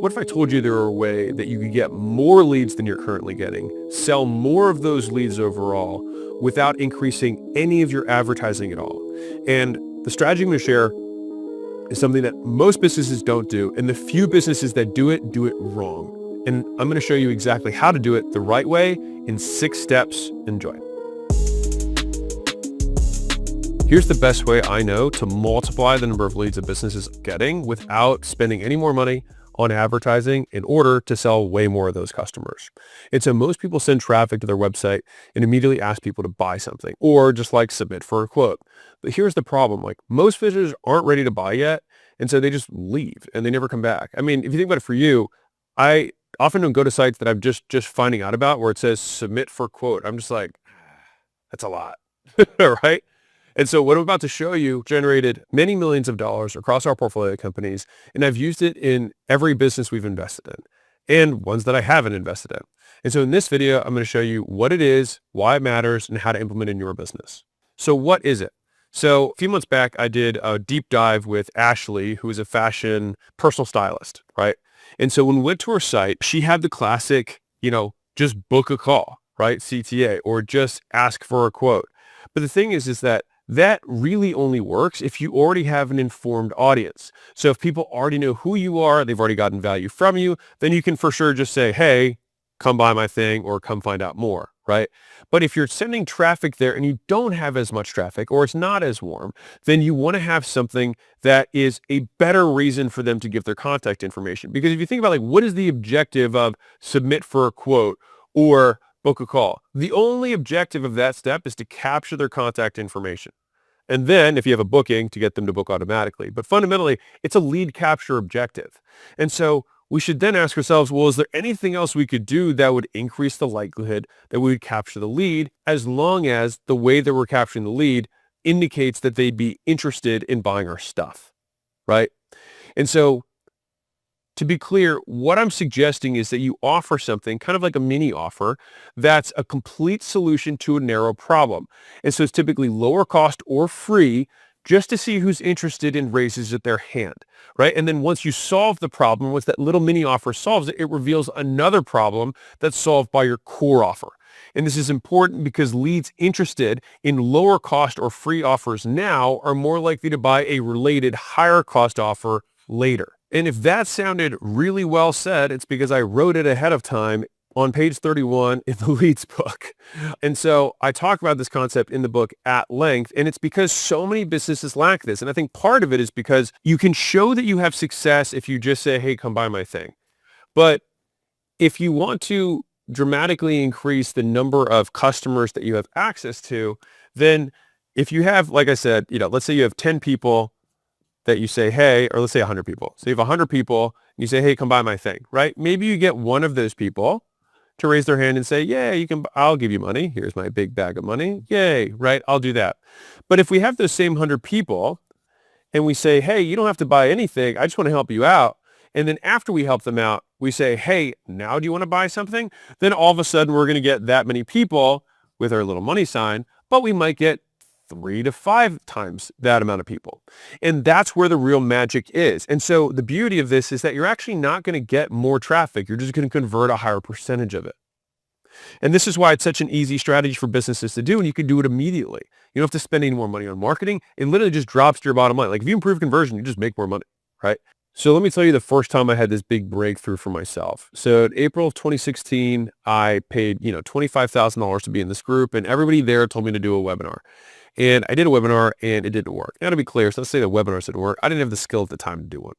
What if I told you there were a way that you could get more leads than you're currently getting, sell more of those leads overall without increasing any of your advertising at all? And the strategy I'm going to share is something that most businesses don't do, and the few businesses that do it wrong. And I'm going to show you exactly how to do it the right way in 6 steps. Enjoy. Here's the best way I know to multiply the number of leads a business is getting without spending any more money on advertising in order to sell way more of those customers. And so most people send traffic to their website and immediately ask people to buy something or just like submit for a quote. But here's the problem. Like most visitors aren't ready to buy yet. And so they just leave and they never come back. I mean, if you think about it for you, I often don't go to sites that I'm just finding out about where it says submit for quote. I'm just like, that's a lot, right? And so what I'm about to show you generated many millions of dollars across our portfolio companies, and I've used it in every business we've invested in and ones that I haven't invested in. And so in this video, I'm going to show you what it is, why it matters, and how to implement it in your business. So what is it? So a few months back, I did a deep dive with Ashley, who is a fashion personal stylist, right? And so when we went to her site, she had the classic, just book a call, right? CTA, or just ask for a quote. But the thing is that really only works if you already have an informed audience. So if people already know who you are, they've already gotten value from you, then you can for sure just say, hey, come buy my thing or come find out more, right? But if you're sending traffic there and you don't have as much traffic or it's not as warm, then you want to have something that is a better reason for them to give their contact information. Because if you think about what is the objective of submit for a quote or book a call? The only objective of that step is to capture their contact information. And then if you have a booking, to get them to book automatically. But fundamentally, it's a lead capture objective. And so we should then ask ourselves, well, is there anything else we could do that would increase the likelihood that we would capture the lead, as long as the way that we're capturing the lead indicates that they'd be interested in buying our stuff, right? And so to be clear, what I'm suggesting is that you offer something kind of like a mini offer that's a complete solution to a narrow problem. And so it's typically lower cost or free just to see who's interested and raises their hand, right? And then once you solve the problem, once that little mini offer solves it, it reveals another problem that's solved by your core offer. And this is important because leads interested in lower cost or free offers now are more likely to buy a related higher cost offer later. And if that sounded really well said, it's because I wrote it ahead of time on page 31 in the Leads book. And so I talk about this concept in the book at length, and it's because so many businesses lack this. And I think part of it is because you can show that you have success if you just say, hey, come buy my thing. But if you want to dramatically increase the number of customers that you have access to, then if you have, like I said, let's say you have 10 people that you say, hey, or let's say 100 people. So you have 100 people, and you say, hey, come buy my thing, right? Maybe you get one of those people to raise their hand and say, yeah, I'll give you money. Here's my big bag of money. Yay, right? I'll do that. But if we have those same 100 people and we say, hey, you don't have to buy anything. I just want to help you out. And then after we help them out, we say, hey, now do you want to buy something? Then all of a sudden we're going to get that many people with our little money sign, but we might get 3 to 5 times that amount of people. And that's where the real magic is. And so the beauty of this is that you're actually not going to get more traffic. You're just going to convert a higher percentage of it. And this is why it's such an easy strategy for businesses to do, and you can do it immediately. You don't have to spend any more money on marketing. It literally just drops to your bottom line. Like if you improve conversion, you just make more money, right? So let me tell you the first time I had this big breakthrough for myself. So in April of 2016, I paid, $25,000 to be in this group, and everybody there told me to do a webinar. And I did a webinar and it didn't work. Now to be clear, so let's say the webinars didn't work. I didn't have the skill at the time to do one.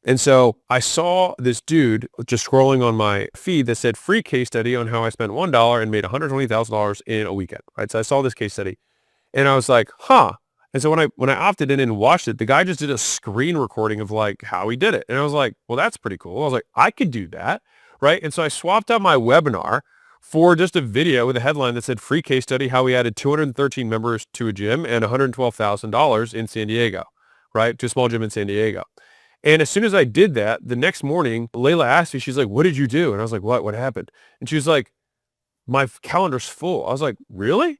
And so I saw this dude just scrolling on my feed that said free case study on how I spent $1 and made $120,000 in a weekend, right? So I saw this case study and I was like, huh. And so when I opted in and watched it, the guy just did a screen recording of how he did it. And I was like, well, that's pretty cool. I was like, I could do that, right? And so I swapped out my webinar for just a video with a headline that said free case study, how we added 213 members to a gym and $112,000 in San Diego, right? To a small gym in San Diego. And as soon as I did that, the next morning, Layla asked me, she's like, what did you do? And I was like, what happened? And she was like, my calendar's full. I was like, really?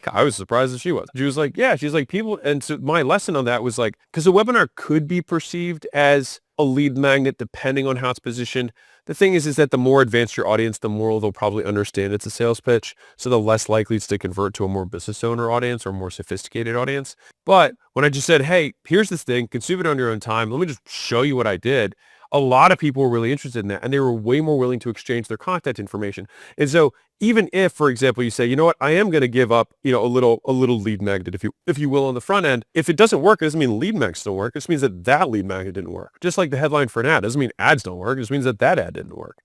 I was surprised as she was. She was like, yeah, she's like people. And so my lesson on that was because the webinar could be perceived as a lead magnet depending on how it's positioned. The thing is that the more advanced your audience, the more they'll probably understand it's a sales pitch. So the less likely it's to convert to a more business owner audience or more sophisticated audience. But when I just said, hey, here's this thing, consume it on your own time. Let me just show you what I did. A lot of people were really interested in that, and they were way more willing to exchange their contact information. And so even if, for example, you say, you know what, I am going to give up, a little lead magnet, if you will, on the front end. If it doesn't work, it doesn't mean lead magnets don't work. It just means that lead magnet didn't work. Just like the headline for an ad doesn't mean ads don't work. It just means that ad didn't work.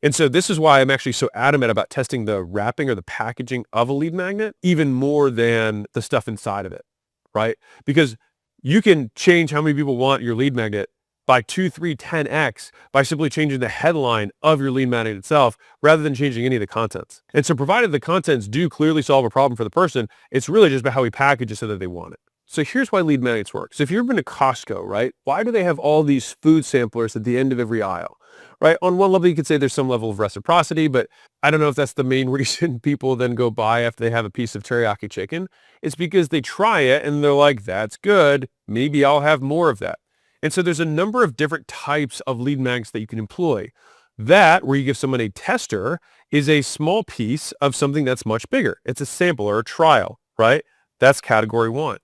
And so this is why I'm actually so adamant about testing the wrapping or the packaging of a lead magnet even more than the stuff inside of it, right? Because you can change how many people want your lead magnet by 2, 3, 10x by simply changing the headline of your lead magnet itself rather than changing any of the contents. And so provided the contents do clearly solve a problem for the person, it's really just about how we package it so that they want it. So here's why lead magnets work. So if you've ever been to Costco, right, why do they have all these food samplers at the end of every aisle? Right? On one level, you could say there's some level of reciprocity, but I don't know if that's the main reason people then go buy after they have a piece of teriyaki chicken. It's because they try it and they're like, that's good. Maybe I'll have more of that. And so there's a number of different types of lead magnets that you can employ. That, where you give someone a tester, is a small piece of something that's much bigger. It's a sample or a trial, right? That's category 1.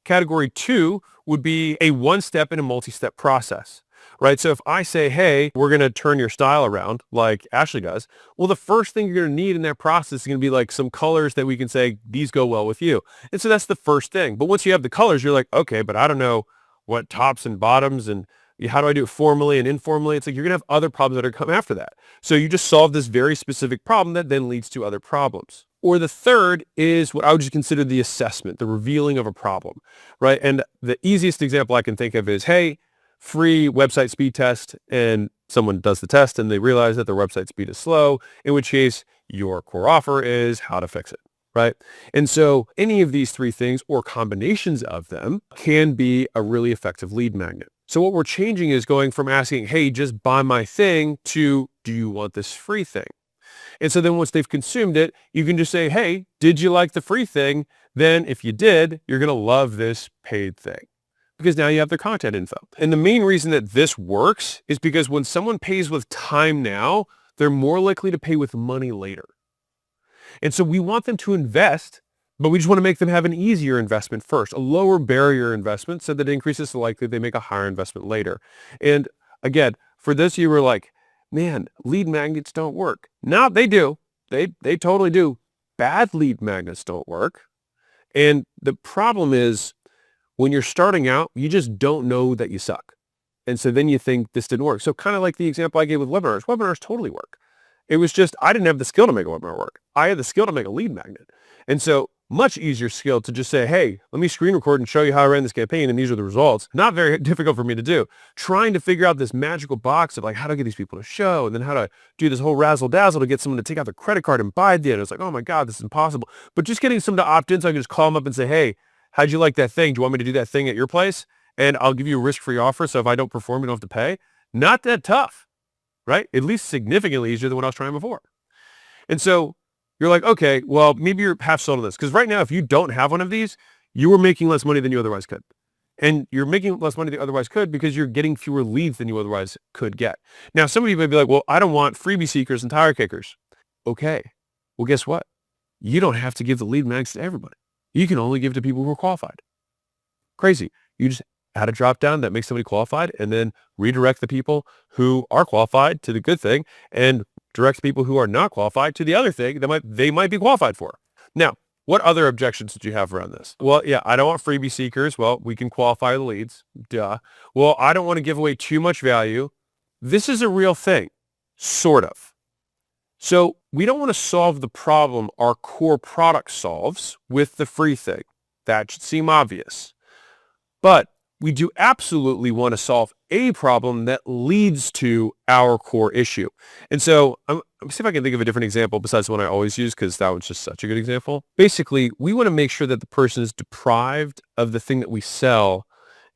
Category 2 would be a one-step and a multi-step process, right? So if I say, hey, we're going to turn your style around like Ashley does, well, the first thing you're going to need in that process is going to be like some colors that we can say, these go well with you. And so that's the first thing. But once you have the colors, you're like, okay, but I don't know what tops and bottoms and how do I do it formally and informally? It's like you're going to have other problems that are come after that. So you just solve this very specific problem that then leads to other problems. Or the third is what I would just consider the assessment, the revealing of a problem, right? And the easiest example I can think of is, hey, free website speed test, and someone does the test and they realize that their website speed is slow, in which case your core offer is how to fix it. Right? And so any of these three things or combinations of them can be a really effective lead magnet. So what we're changing is going from asking, hey, just buy my thing to, do you want this free thing? And so then once they've consumed it, you can just say, hey, did you like the free thing? Then if you did, you're going to love this paid thing because now you have their contact info. And the main reason that this works is because when someone pays with time now, they're more likely to pay with money later. And so we want them to invest, but we just want to make them have an easier investment first, a lower barrier investment so that it increases the likelihood they make a higher investment later. And again, for those of you who are like, man, lead magnets don't work. No, they do. They totally do. Bad lead magnets don't work. And the problem is when you're starting out, you just don't know that you suck. And so then you think this didn't work. So kind of like the example I gave with webinars. Webinars totally work. It was just, I didn't have the skill to make a webinar work. I had the skill to make a lead magnet. And so much easier skill to just say, hey, let me screen record and show you how I ran this campaign and these are the results. Not very difficult for me to do. Trying to figure out this magical box of like how to get these people to show and then how to do this whole razzle dazzle to get someone to take out their credit card and buy it. It's like, oh my God, this is impossible. But just getting someone to opt in so I can just call them up and say, hey, how'd you like that thing? Do you want me to do that thing at your place? And I'll give you a risk-free offer. So if I don't perform, you don't have to pay. Not that tough, right? At least significantly easier than what I was trying before. And so you're like, okay, well, maybe you're half sold on this. Because right now, if you don't have one of these, you are making less money than you otherwise could. And you're making less money than you otherwise could because you're getting fewer leads than you otherwise could get. Now, some of you may be like, well, I don't want freebie seekers and tire kickers. Okay. Well, guess what? You don't have to give the lead mags to everybody. You can only give to people who are qualified. Crazy. You just add a drop down that makes somebody qualified and then redirect the people who are qualified to the good thing and direct people who are not qualified to the other thing that they might be qualified for. Now, what other objections did you have around this? Well, yeah, I don't want freebie seekers. Well, we can qualify the leads. Duh. Well, I don't want to give away too much value. This is a real thing, sort of. So we don't want to solve the problem our core product solves with the free thing. That should seem obvious. But we do absolutely want to solve a problem that leads to our core issue. And so let me see if I can think of a different example besides the one I always use, because that one's just such a good example. Basically, we want to make sure that the person is deprived of the thing that we sell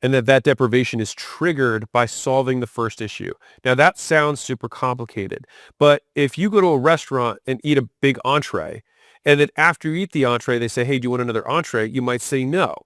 and that deprivation is triggered by solving the first issue. Now, that sounds super complicated, but if you go to a restaurant and eat a big entree, and then after you eat the entree, they say, hey, do you want another entree? You might say no.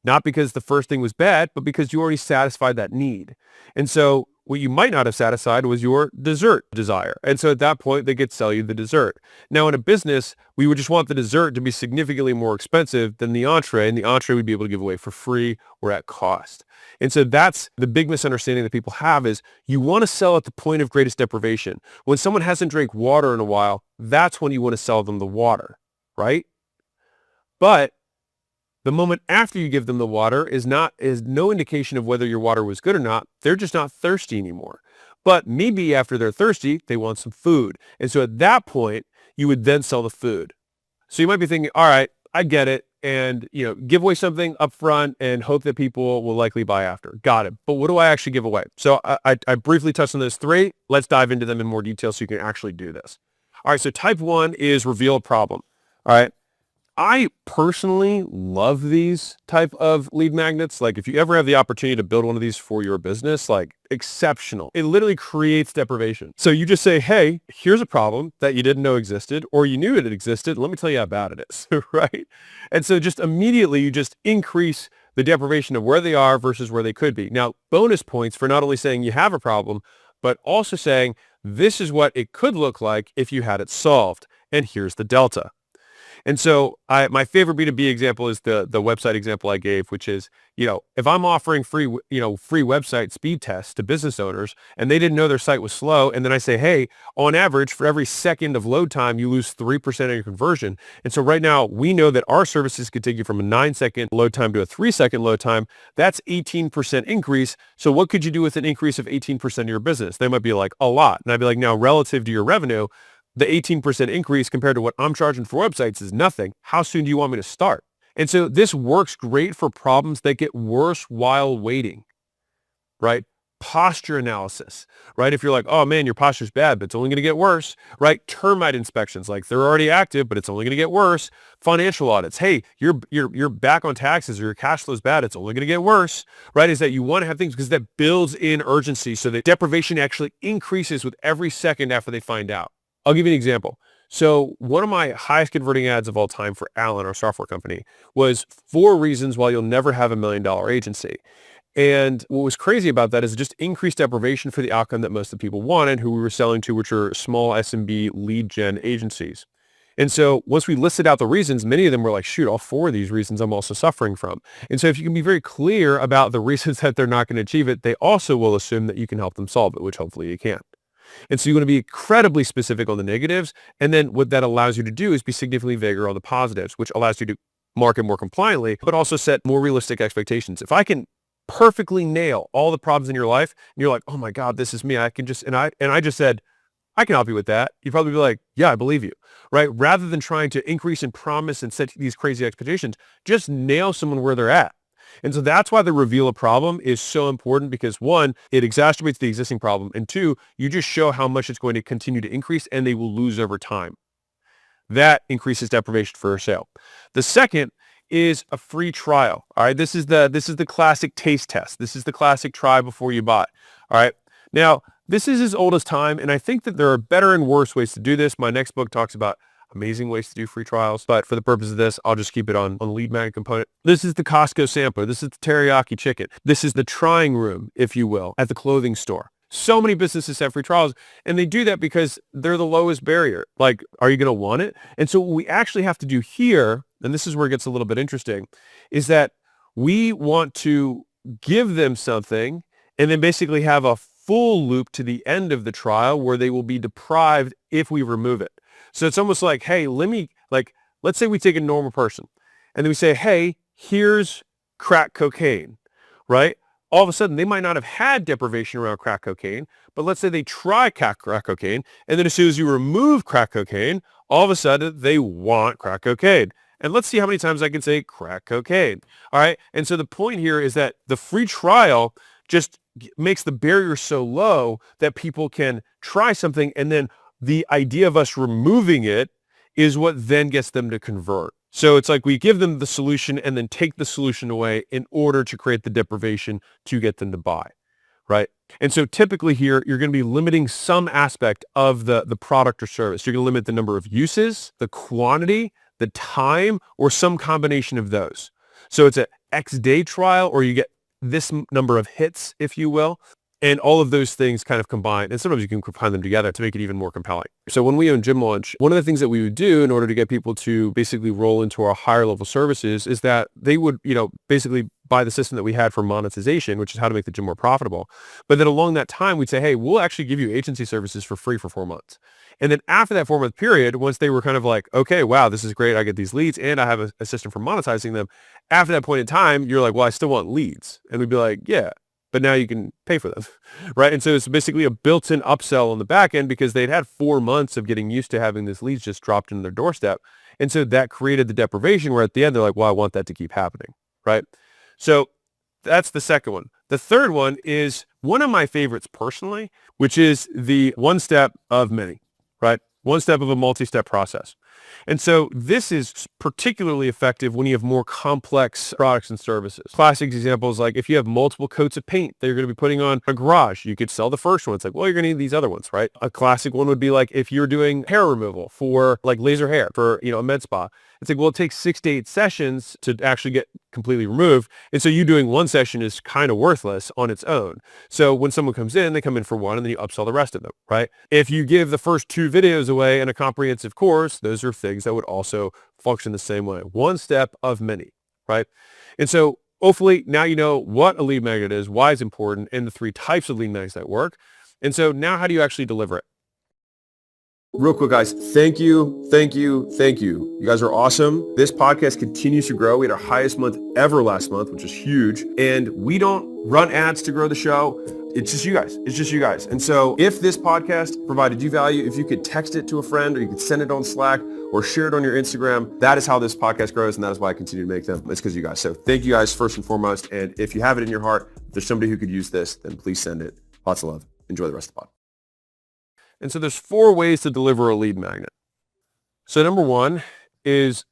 Not because the first thing was bad, but because you already satisfied that need. And so what you might not have satisfied was your dessert desire. And so at that point, they could sell you the dessert. Now, in a business, we would just want the dessert to be significantly more expensive than the entree, and the entree we'd be able to give away for free or at cost. And so that's the big misunderstanding that people have is you want to sell at the point of greatest deprivation. When someone hasn't drank water in a while, that's when you want to sell them the water, right? But the moment after you give them the water is no indication of whether your water was good or not. They're just not thirsty anymore. But maybe after they're thirsty, they want some food. And so at that point, you would then sell the food. So you might be thinking, all right, I get it. And, give away something up front and hope that people will likely buy after. Got it. But what do I actually give away? So I briefly touched on those three. Let's dive into them in more detail so you can actually do this. All right. So type 1 is reveal a problem. All right. I personally love these type of lead magnets. Like if you ever have the opportunity to build one of these for your business, like exceptional. It literally creates deprivation. So you just say, hey, here's a problem that you didn't know existed or you knew it existed. Let me tell you how bad it is, right? And so just immediately you just increase the deprivation of where they are versus where they could be. Now, bonus points for not only saying you have a problem, but also saying this is what it could look like if you had it solved. And here's the delta. And so my favorite B2B example is the website example I gave, which is, if I'm offering free website speed tests to business owners and they didn't know their site was slow. And then I say, hey, on average, for every second of load time, you lose 3% of your conversion. And so right now we know that our services could take you from a 9-second load time to a 3-second load time. That's 18% increase. So what could you do with an increase of 18% of your business? They might be like a lot. And I'd be like, now relative to your revenue, the 18% increase compared to what I'm charging for websites is nothing. How soon do you want me to start? And so this works great for problems that get worse while waiting, right? Posture analysis, right? If you're like, oh man, your posture's bad, but it's only going to get worse, right? Termite inspections, like they're already active, but it's only going to get worse. Financial audits. Hey, you're back on taxes or your cash flow's bad. It's only going to get worse, right? Is that you want to have things because that builds in urgency so that deprivation actually increases with every second after they find out. I'll give you an example. So one of my highest converting ads of all time for Allen, our software company, was 4 reasons why you'll never have $1 million agency. And what was crazy about that is it just increased deprivation for the outcome that most of the people wanted, who we were selling to, which are small SMB lead gen agencies. And so once we listed out the reasons, many of them were like, shoot, all 4 of these reasons I'm also suffering from. And so if you can be very clear about the reasons that they're not going to achieve it, they also will assume that you can help them solve it, which hopefully you can. And so you want to be incredibly specific on the negatives. And then what that allows you to do is be significantly vaguer on the positives, which allows you to market more compliantly, but also set more realistic expectations. If I can perfectly nail all the problems in your life and you're like, oh my God, this is me. I can just, and I just said, I can help you with that. You'd probably be like, yeah, I believe you, right? Rather than trying to increase and promise and set these crazy expectations, just nail someone where they're at. And so that's why the reveal a problem is so important because 1, it exacerbates the existing problem. And 2, you just show how much it's going to continue to increase and they will lose over time. That increases deprivation for a sale. The second is a free trial. All right. This is the classic taste test. This is the classic try before you buy. All right. Now, this is as old as time. And I think that there are better and worse ways to do this. My next book talks about amazing ways to do free trials. But for the purpose of this, I'll just keep it on lead magnet component. This is the Costco sampler. This is the teriyaki chicken. This is the trying room, if you will, at the clothing store. So many businesses have free trials, and they do that because they're the lowest barrier. Like, are you going to want it? And so what we actually have to do here, and this is where it gets a little bit interesting, is that we want to give them something and then basically have a full loop to the end of the trial where they will be deprived if we remove it. So it's almost like, hey, let's say we take a normal person and then we say, hey, here's crack cocaine, right? All of a sudden, they might not have had deprivation around crack cocaine, but let's say they try crack cocaine. And then as soon as you remove crack cocaine, all of a sudden they want crack cocaine. And let's see how many times I can say crack cocaine. All right. And so the point here is that the free trial just makes the barrier so low that people can try something, and then the idea of us removing it is what then gets them to convert. So it's like we give them the solution and then take the solution away in order to create the deprivation to get them to buy, right? And so typically here, you're going to be limiting some aspect of the product or service. You're going to limit the number of uses, the quantity, the time, or some combination of those. So it's X day trial, or you get this number of hits, if you will. And all of those things kind of combine, and sometimes you can combine them together to make it even more compelling. So when we own Gym Launch, one of the things that we would do in order to get people to basically roll into our higher level services is that they would, basically buy the system that we had for monetization, which is how to make the gym more profitable. But then along that time, we'd say, hey, we'll actually give you agency services for free for 4 months. And then after that 4-month period, once they were kind of like, okay, wow, this is great. I get these leads and I have a system for monetizing them. After that point in time, you're like, well, I still want leads. And we'd be like, yeah, but now you can pay for them, right? And so it's basically a built-in upsell on the back end because they'd had 4 months of getting used to having these leads just dropped in their doorstep. And so that created the deprivation where at the end, they're like, well, I want that to keep happening, right? So that's the second one. The third one is one of my favorites personally, which is the one step of many, right? One step of a multi-step process. And so this is particularly effective when you have more complex products and services. Classic examples, like if you have multiple coats of paint that you're going to be putting on a garage, you could sell the first one. It's like, well, you're going to need these other ones, right? A classic one would be like if you're doing hair removal for like laser hair for, a med spa. It's like, well, it takes 6 to 8 sessions to actually get completely removed. And so you doing one session is kind of worthless on its own. So when someone comes in, they come in for one and then you upsell the rest of them, right? If you give the first 2 videos away in a comprehensive course, those are things that would also function the same way. One step of many, right? And so hopefully now you know what a lead magnet is, why it's important, and the 3 types of lead magnets that work. And so now how do you actually deliver it? Real quick, guys, thank you. You guys are awesome. This podcast continues to grow. We had our highest month ever last month, which is huge. And we don't run ads to grow the show. It's just you guys. And so if this podcast provided you value, if you could text it to a friend or you could send it on Slack or share it on your Instagram, that is how this podcast grows. And that is why I continue to make them. It's because of you guys. So thank you guys first and foremost. And if you have it in your heart, if there's somebody who could use this, then please send it. Lots of love. Enjoy the rest of the pod. And so there's 4 ways to deliver a lead magnet. So number 1 is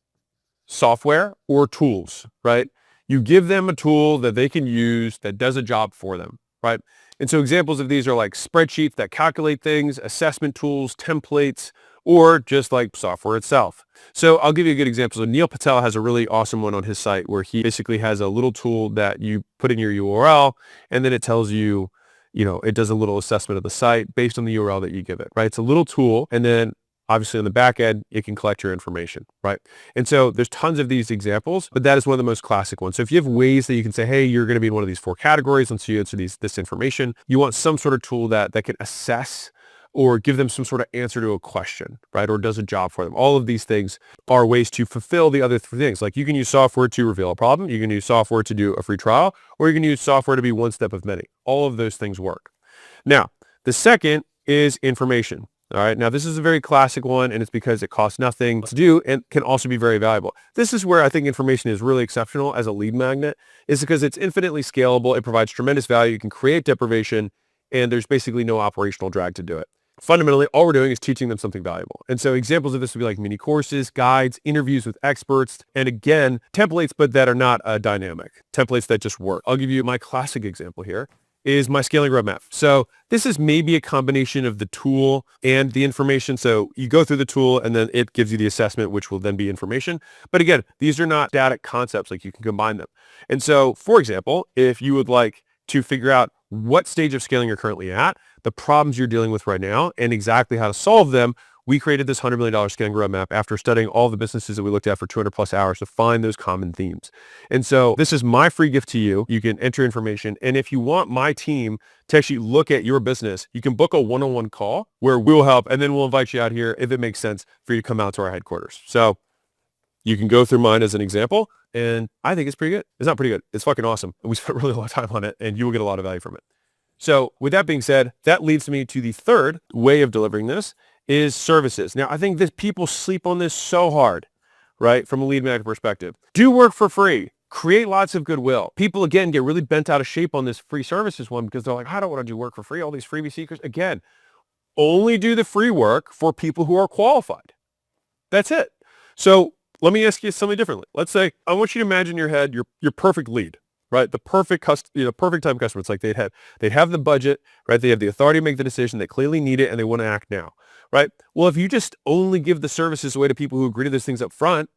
software or tools, right? You give them a tool that they can use that does a job for them, right? And so examples of these are like spreadsheets that calculate things, assessment tools, templates, or just like software itself. So I'll give you a good example. So Neil Patel has a really awesome one on his site where he basically has a little tool that you put in your URL and then it tells you, it does a little assessment of the site based on the URL that you give it, right? It's a little tool. And then obviously on the back end, it can collect your information, right? And so there's tons of these examples, but that is one of the most classic ones. So if you have ways that you can say, hey, you're going to be in one of these 4 categories, once you answer this information, you want some sort of tool that can assess or give them some sort of answer to a question, right? Or does a job for them. All of these things are ways to fulfill the other 3 things. Like you can use software to reveal a problem. You can use software to do a free trial, or you can use software to be one step of many. All of those things work. Now, the second is information. All right. Now, this is a very classic one, and it's because it costs nothing to do and can also be very valuable. This is where I think information is really exceptional as a lead magnet, is because it's infinitely scalable. It provides tremendous value. You can create deprivation, and there's basically no operational drag to do it. Fundamentally, all we're doing is teaching them something valuable. And so examples of this would be like mini courses, guides, interviews with experts, and again, templates, but that are not dynamic, templates that just work. I'll give you my classic example here is my scaling roadmap. So this is maybe a combination of the tool and the information. So you go through the tool and then it gives you the assessment, which will then be information. But again, these are not static concepts, like you can combine them. And so, for example, if you would like to figure out what stage of scaling you're currently at, the problems you're dealing with right now, and exactly how to solve them, we created this $100 million scaling roadmap after studying all the businesses that we looked at for 200 plus hours to find those common themes. And so this is my free gift to you. You can enter information. And if you want my team to actually look at your business, you can book a one-on-one call where we'll help. And then we'll invite you out here if it makes sense for you to come out to our headquarters. So you can go through mine as an example. And I think it's pretty good. It's not pretty good. It's fucking awesome. We spent really a lot of time on it and you will get a lot of value from it. So with that being said, that leads me to the third way of delivering this is services. Now, I think that people sleep on this so hard, right? From a lead magnet perspective. Do work for free. Create lots of goodwill. People, again, get really bent out of shape on this free services one because they're like, I don't want to do work for free. All these freebie seekers. Again, only do the free work for people who are qualified. That's it. So let me ask you something differently. Let's say I want you to imagine in your head your perfect lead, right? The perfect perfect time customer. It's like they'd have the budget, right? They have the authority to make the decision. They clearly need it and they want to act now, right? Well, if you just only give the services away to people who agree to those things up front,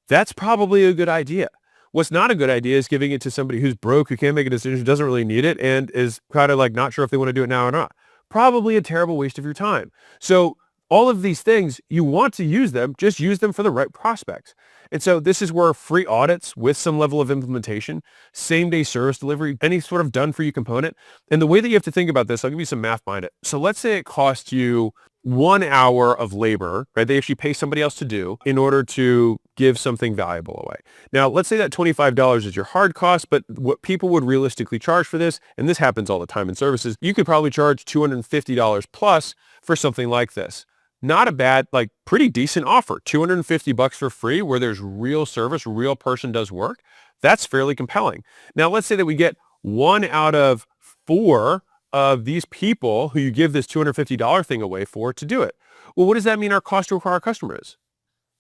that's probably a good idea. What's not a good idea is giving it to somebody who's broke, who can't make a decision, who doesn't really need it, and is kind of like not sure if they want to do it now or not. Probably a terrible waste of your time. So all of these things, you want to use them, just use them for the right prospects. And so this is where free audits with some level of implementation, same day service delivery, any sort of done for you component. And the way that you have to think about this, I'll give you some math behind it. So let's say it costs you 1 hour of labor, right? They actually pay somebody else to do in order to give something valuable away. Now, let's say that $25 is your hard cost, but what people would realistically charge for this, and this happens all the time in services, you could probably charge $250 plus for something like this. Not a bad, like pretty decent offer. $250 for free where there's real service, real person does work. That's fairly compelling. Now, let's say that we get 1 out of 4 of these people who you give this $250 thing away for to do it. Well, what does that mean our cost to acquire a customer is?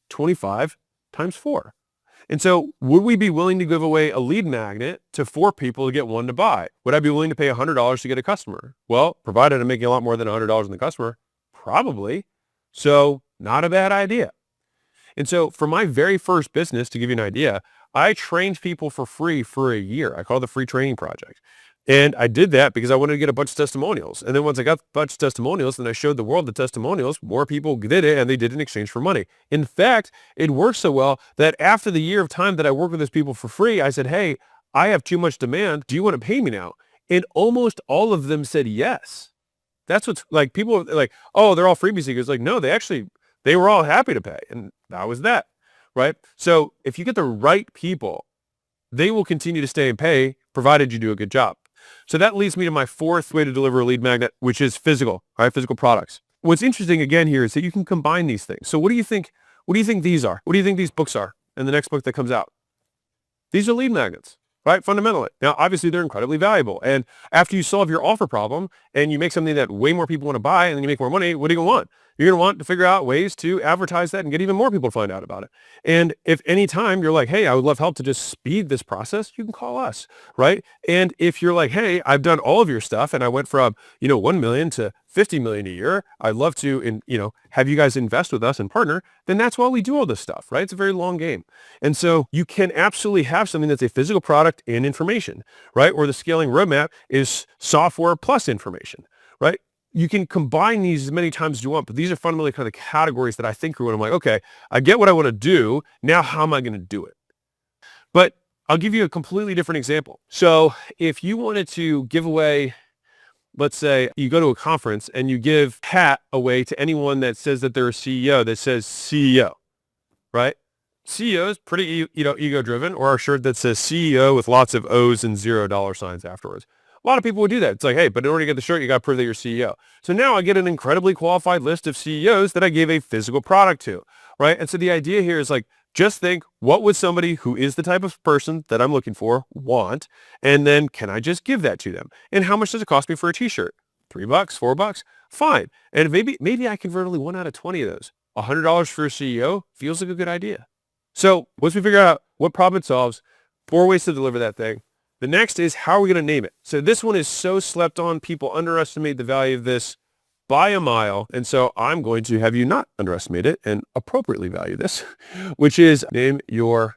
25 times 4. And so would we be willing to give away a lead magnet to 4 people to get 1 to buy? Would I be willing to pay $100 to get a customer? Well, provided I'm making a lot more than $100 on the customer, probably. So not a bad idea. And so for my very first business, to give you an idea, I trained people for free for a year. I call it the free training project. And I did that because I wanted to get a bunch of testimonials. And then once I got a bunch of testimonials, then I showed the world the testimonials, more people did it and they did it in exchange for money. In fact, it worked so well that after the year of time that I worked with those people for free, I said, hey, I have too much demand. Do you want to pay me now? And almost all of them said yes. That's what's like, people are like, oh, they're all freebie seekers. Like, no, they were all happy to pay. And that was that, right? So if you get the right people, they will continue to stay and pay, provided you do a good job. So that leads me to my fourth way to deliver a lead magnet, which is physical, right? Physical products. What's interesting again here is that you can combine these things. So what do you think these are? What do you think these books are in the next book that comes out? These are lead magnets. Right? Fundamentally. Now, obviously, they're incredibly valuable. And after you solve your offer problem and you make something that way more people want to buy and then you make more money, what are you going to want? You're going to want to figure out ways to advertise that and get even more people to find out about it. And if any time you're like, hey, I would love help to just speed this process, you can call us, right? And if you're like, hey, I've done all of your stuff and I went from, 1 million to 50 million a year, I'd love to, have you guys invest with us and partner, then that's why we do all this stuff, right? It's a very long game. And so you can absolutely have something that's a physical product and information, right? Or the scaling roadmap is software plus information, right? You can combine these as many times as you want, but these are fundamentally kind of the categories that I think through when I'm like, okay, I get what I want to do. Now, how am I going to do it? But I'll give you a completely different example. So if you wanted to give away, let's say you go to a conference and you give a hat away to anyone that says that they're a CEO, that says CEO, right? CEO is pretty, ego driven, or a shirt that says CEO with lots of O's and $0 signs afterwards. A lot of people would do that. It's like, hey, but in order to get the shirt, you got to prove that you're CEO. So now I get an incredibly qualified list of CEOs that I gave a physical product to, right? And so the idea here is like, just think, what would somebody who is the type of person that I'm looking for want? And then can I just give that to them? And how much does it cost me for a t-shirt? $3, $4? Fine. And maybe I convert only 1 out of 20 of those. $100 for a CEO feels like a good idea. So once we figure out what problem it solves, 4 ways to deliver that thing. The next is, how are we going to name it? So this one is so slept on. People underestimate the value of this by a mile. And so I'm going to have you not underestimate it and appropriately value this, which is name your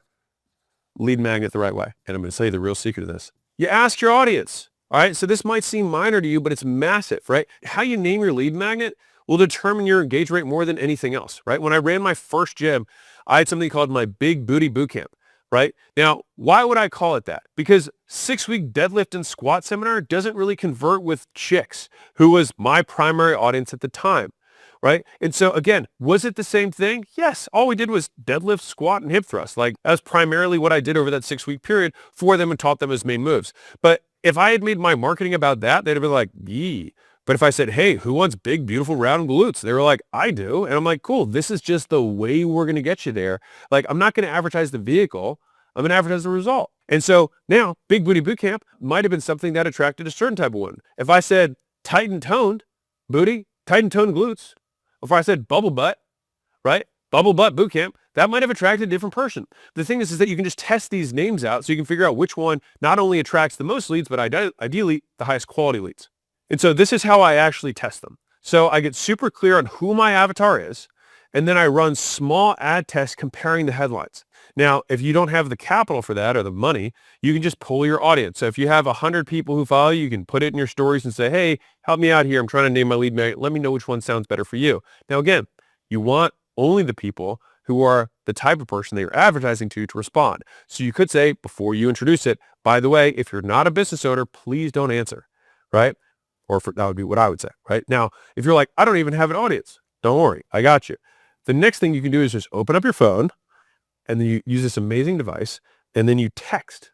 lead magnet the right way. And I'm going to tell you the real secret of this. You ask your audience. All right. So this might seem minor to you, but it's massive, right? How you name your lead magnet will determine your engage rate more than anything else, right? When I ran my first gym, I had something called my Big Booty Bootcamp. Right? Now, why would I call it that? Because 6-week deadlift and squat seminar doesn't really convert with chicks, who was my primary audience at the time, right? And so again, was it the same thing? Yes. All we did was deadlift, squat, and hip thrust. Like that was primarily what I did over that 6-week period for them and taught them as main moves. But if I had made my marketing about that, they'd have been like, yee. But if I said, hey, who wants big, beautiful, round glutes? They were like, I do. And I'm like, cool, this is just the way we're going to get you there. Like, I'm not going to advertise the vehicle. I'm going to advertise the result. And so now Big Booty Bootcamp might have been something that attracted a certain type of one. If I said tight and toned booty, tight and toned glutes, or if I said bubble butt, right? Bubble butt bootcamp, that might have attracted a different person. The thing is that you can just test these names out so you can figure out which one not only attracts the most leads, but ideally the highest quality leads. And so this is how I actually test them. So I get super clear on who my avatar is. And then I run small ad tests comparing the headlines. Now, if you don't have the capital for that or the money, you can just pull your audience. So if you have 100 people who follow you, you can put it in your stories and say, hey, help me out here. I'm trying to name my lead magnet. Let me know which one sounds better for you. Now, again, you want only the people who are the type of person that you're advertising to respond. So you could say, before you introduce it, by the way, if you're not a business owner, please don't answer, right? That would be what I would say, right? Now, if you're like, I don't even have an audience, don't worry, I got you. The next thing you can do is just open up your phone and then you use this amazing device and then you text.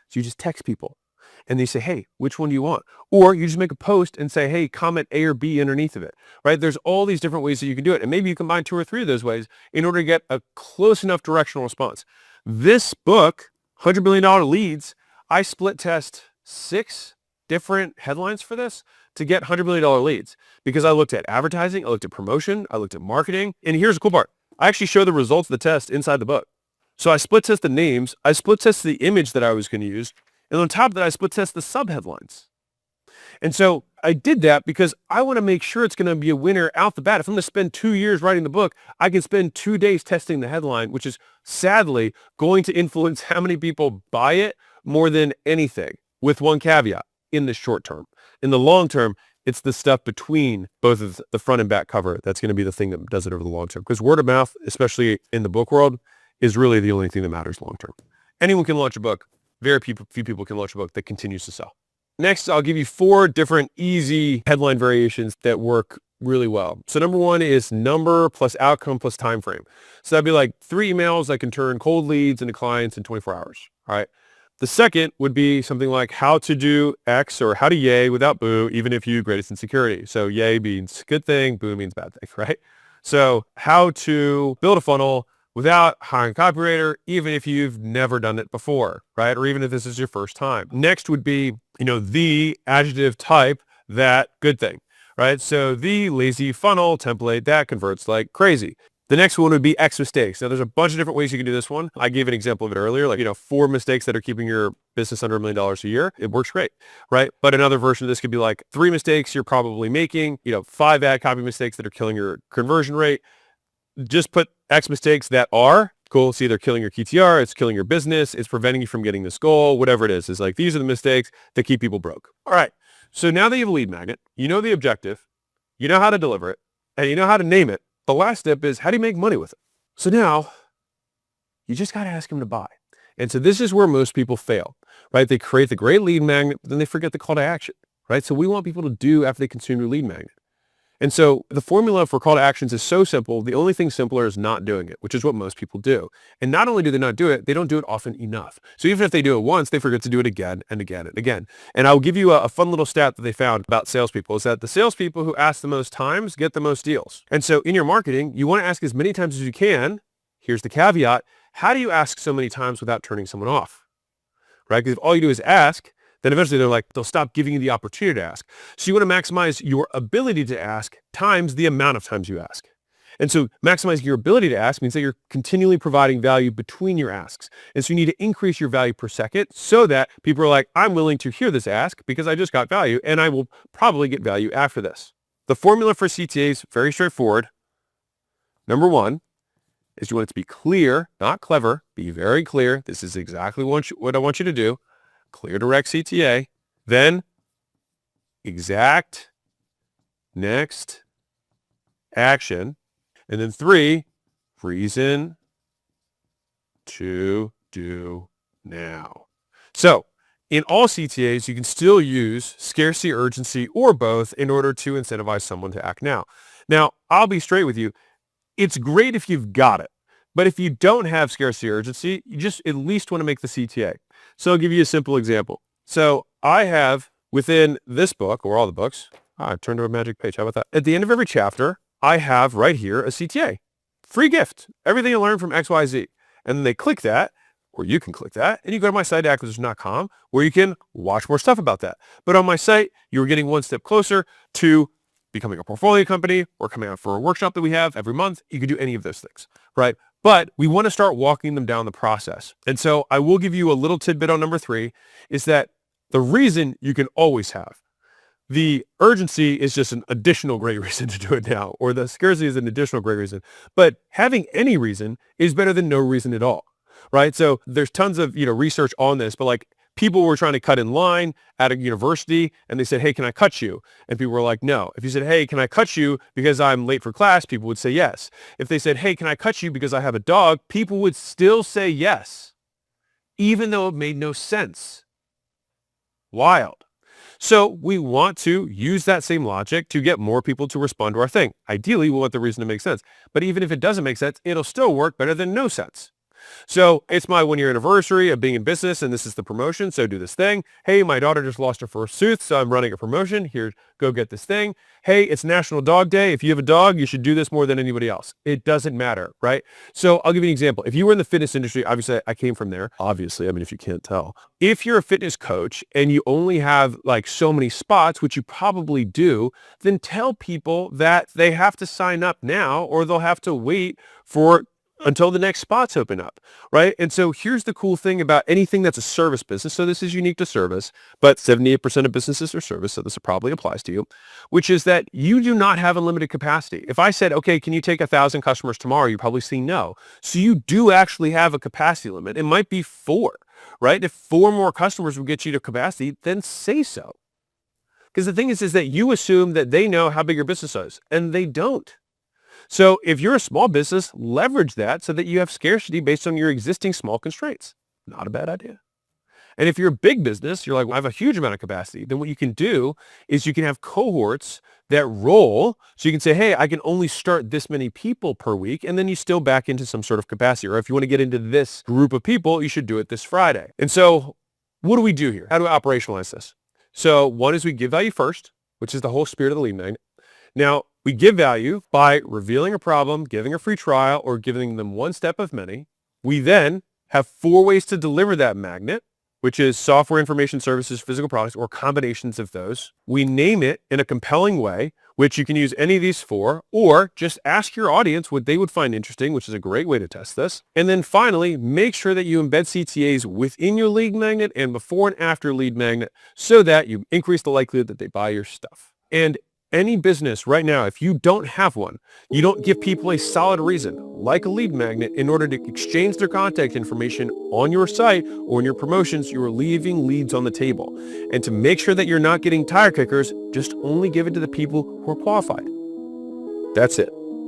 So you just text people and they say, hey, which one do you want? Or you just make a post and say, hey, comment A or B underneath of it, right? There's all these different ways that you can do it. And maybe you combine 2 or 3 of those ways in order to get a close enough directional response. This book, $100 million leads, I split test 6 different headlines for this to get $100 million leads because I looked at advertising, I looked at promotion, I looked at marketing. And here's the cool part. I actually show the results of the test inside the book. So I split test the names, I split test the image that I was going to use. And on top of that, I split test the subheadlines. And so I did that because I want to make sure it's going to be a winner out the bat. If I'm going to spend 2 years writing the book, I can spend 2 days testing the headline, which is sadly going to influence how many people buy it more than anything, with one caveat, in the short term. In the long term, it's the stuff between both of the front and back cover that's going to be the thing that does it over the long term. Because word of mouth, especially in the book world, is really the only thing that matters long term. Anyone can launch a book. Very few people can launch a book that continues to sell. Next, I'll give you 4 different easy headline variations that work really well. So number 1 is number plus outcome plus time frame. So that'd be like 3 emails that can turn cold leads into clients in 24 hours. All right. The second would be something like how to do X or how to yay without boo, even if you greatest insecurity. So yay means good thing, boo means bad thing, right? So how to build a funnel without hiring a copywriter, even if you've never done it before, right? Or even if this is your first time. Next would be, the adjective type that good thing, right? So the lazy funnel template that converts like crazy. The next one would be X mistakes. Now, there's a bunch of different ways you can do this one. I gave an example of it earlier, like, 4 mistakes that are keeping your business under $1 million a year. It works great, right? But another version of this could be like 3 mistakes you're probably making, 5 ad copy mistakes that are killing your conversion rate. Just put X mistakes that are cool. It's either killing your QTR, it's killing your business, it's preventing you from getting this goal, whatever it is. It's like, these are the mistakes that keep people broke. All right. So now that you have a lead magnet, you know the objective, you know how to deliver it, and you know how to name it. The last step is, how do you make money with it? So now you just got to ask them to buy. And so this is where most people fail, right? They create the great lead magnet, but then they forget the call to action, right? So we want people to do after they consume your lead magnet. And so the formula for call to actions is so simple. The only thing simpler is not doing it, which is what most people do. And not only do they not do it, they don't do it often enough. So even if they do it once, they forget to do it again and again and again. And I'll give you a fun little stat that they found about salespeople is that the salespeople who ask the most times get the most deals. And so in your marketing, you want to ask as many times as you can. Here's the caveat. How do you ask so many times without turning someone off? Right? Because if all you do is ask, then eventually they'll stop giving you the opportunity to ask. So you want to maximize your ability to ask times the amount of times you ask. And so maximizing your ability to ask means that you're continually providing value between your asks. And so you need to increase your value per second so that people are like, I'm willing to hear this ask because I just got value and I will probably get value after this. The formula for CTA is very straightforward. Number 1 is you want it to be clear, not clever. Be very clear. This is exactly what I want you to do. Clear, direct CTA, then exact next action, and then 3, reason to do now. So in all CTAs, you can still use scarcity, urgency, or both in order to incentivize someone to act now. Now, I'll be straight with you. It's great if you've got it, but if you don't have scarcity, urgency, you just at least want to make the CTA. So I'll give you a simple example. So I have within this book, or all the books, I turned to a magic page. How about that? At the end of every chapter, I have right here a CTA. Free gift. Everything I learned from XYZ. And then they click that, or you can click that, and you go to my site, acquisition.com, where you can watch more stuff about that. But on my site, you're getting one step closer to becoming a portfolio company or coming out for a workshop that we have every month. You can do any of those things, right? But we want to start walking them down the process. And so I will give you a little tidbit on number 3 is that the reason you can always have The urgency is just an additional great reason to do it now, or the scarcity is an additional great reason. But having any reason is better than no reason at all, right? So there's tons of, research on this, but like people were trying to cut in line at a university and they said, hey, can I cut you? And people were like, no. If you said, hey, can I cut you because I'm late for class? People would say yes. If they said, hey, can I cut you because I have a dog? People would still say yes, even though it made no sense. Wild. So we want to use that same logic to get more people to respond to our thing. Ideally, we want the reason to make sense. But even if it doesn't make sense, it'll still work better than no sense. So it's my 1-year anniversary of being in business, and this is the promotion. So do this thing. Hey, my daughter just lost her first tooth, so I'm running a promotion. Here, go get this thing. Hey, it's National Dog Day. If you have a dog, you should do this more than anybody else. It doesn't matter, right? So I'll give you an example. If you were in the fitness industry, obviously I came from there. Obviously, I mean, if you can't tell. If you're a fitness coach and you only have like so many spots, which you probably do, then tell people that they have to sign up now or they'll have to wait for until the next spots open up, right? And so here's the cool thing about anything that's a service business. So this is unique to service, but 78% of businesses are service, so this probably applies to you, which is that you do not have unlimited capacity. If I said, okay, can you take 1,000 customers tomorrow? You probably say no. So you do actually have a capacity limit. It might be 4, right? If 4 more customers will get you to capacity, then say so. Because the thing is that you assume that they know how big your business is, and they don't. So if you're a small business, leverage that so that you have scarcity based on your existing small constraints. Not a bad idea. And if you're a big business, you're like, well, I have a huge amount of capacity. Then what you can do is you can have cohorts that roll. So you can say, hey, I can only start this many people per week. And then you still back into some sort of capacity. Or if you want to get into this group of people, you should do it this Friday. And so what do we do here? How do we operationalize this? So one is we give value first, which is the whole spirit of the lead magnet. Now, we give value by revealing a problem, giving a free trial, or giving them one step of many. We then have 4 ways to deliver that magnet, which is software, information services, physical products, or combinations of those. We name it in a compelling way, which you can use any of these for, or just ask your audience what they would find interesting, which is a great way to test this. And then finally, make sure that you embed CTAs within your lead magnet and before and after lead magnet so that you increase the likelihood that they buy your stuff. And any business right now, if you don't have one, you don't give people a solid reason, like a lead magnet, in order to exchange their contact information on your site or in your promotions, you are leaving leads on the table. And to make sure that you're not getting tire kickers, just only give it to the people who are qualified. That's it.